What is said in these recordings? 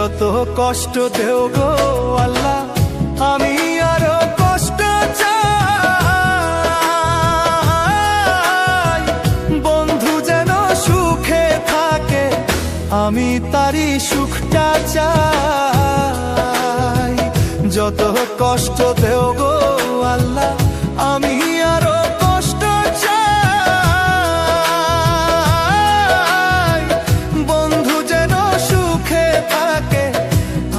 যত কষ্ট দেও গো আল্লাহ, আমি আরো কষ্ট চাই। বন্ধু যেন সুখে থাকে, আমি তারই সুখটা চাই। যত কষ্ট দেও গো আল্লাহ, আমি আরো কষ্ট চাই। বন্ধু যেন সুখে থাকে,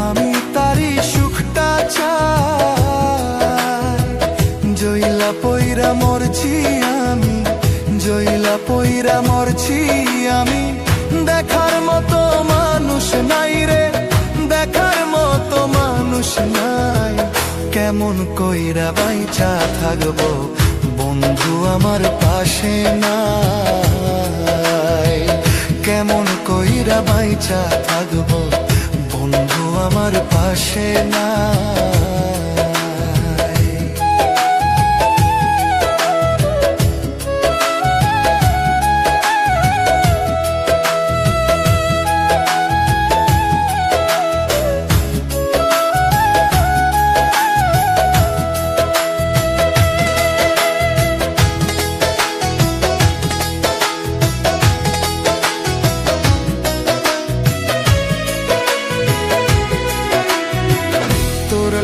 আমি তারই সুখটা চাই। জইলা পইরা মরছি আমি, জইলা পইরা মরছি আমি, দেখার মতো মানুষ নাই রে, দেখার মতো মানুষ নাই। কেমন কইরা বাইচা থাকবো বন্ধু আমার পাশে নাই। কেমন কইরা বাইচা থাকবো বন্ধু আমার পাশে নাই।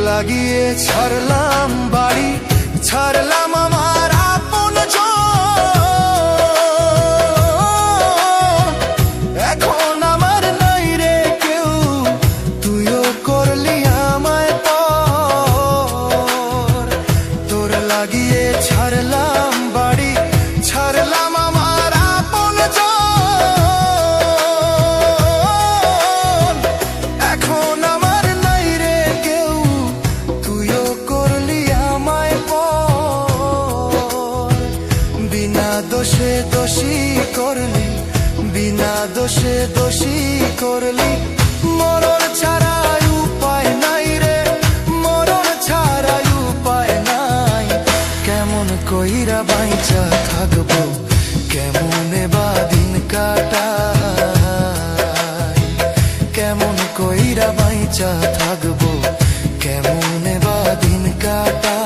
লাগিয়ে ছাড়লাম বাড়ি, ছাড়লাম আমার আপন জন। এখন আমার নাই রে কেউ, তুইও করলি আমায় পর। তোর লাগিয়ে ছাড়লাম বাড়ি, ছাড়লাম আমার আপন জন। এখন আমার নাই রে কেউ, তুইও করলি আমায় পর। বিনা দোষে দোষী করলি, বিনা দোষে দোষী করলি। মরণ ছাড়া উপায় নাই রে, মরণ ছাড়া উপায় নাই। কেমন কইরা বাইচা থাকবো, কেমনে বা দিন কাটাই। কেমন কইরা বাইচা থাকবো, কেমনে বা দিন কাটাই।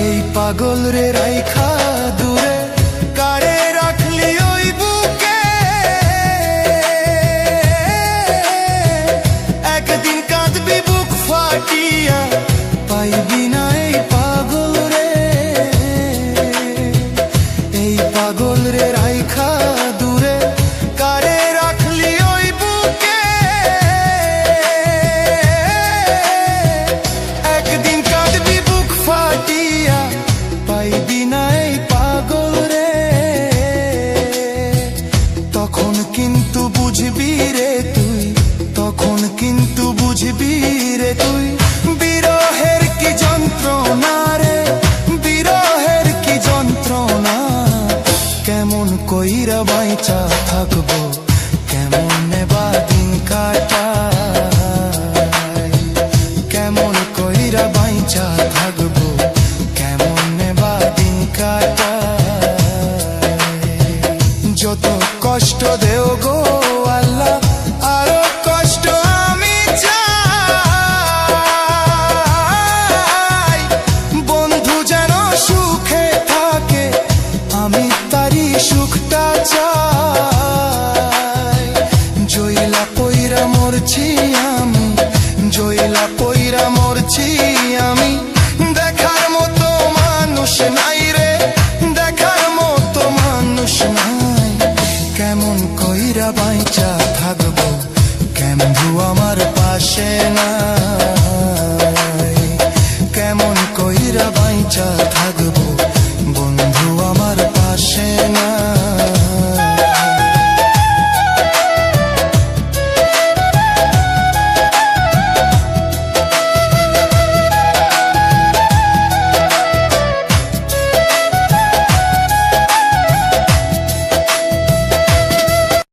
এই পাগল রে রাইখা দূরে, কারে রাখলি ওই বুকে। একদিন কাঁদবি বুক ফাটিয়া, পাইবি না এই পাগল রে। এই পাগল রে রাইখা দূরে, কারে রাখলি ওই বুকে। একদিন কাঁদবি বুক ফাটিয়া, পাইবি না এই পাগল রে। তখন কিন্তু বুঝবি রে তুই, তখন কিন্তু বুঝবি রে তুই। বিরহের কি যন্ত্রণা রে, বিরহের কি যন্ত্রণা। কেমন কইরা বাইচা থাকবো, কেমনে বা দিন কাটাই। কেমন কইরা বাইচা থাকবো, কেমনে বা দিন কাটাই। যত কষ্ট দেও গো আল্লাহ, আরো কষ্ট আমি চাই। বন্ধু যেন সুখে থাকে, আমি তারই সুখটা চাই। জইলা পইরা মরছি আমি, জইলা পইরা মরছি আমি, দেখার মতো মানুষ নাই রে, দেখার মতো মানুষ নাই। কেমন কইরা বাইচা থাকবো, কেমন আমার পাশে নাই। কেমন কইরা বাইচা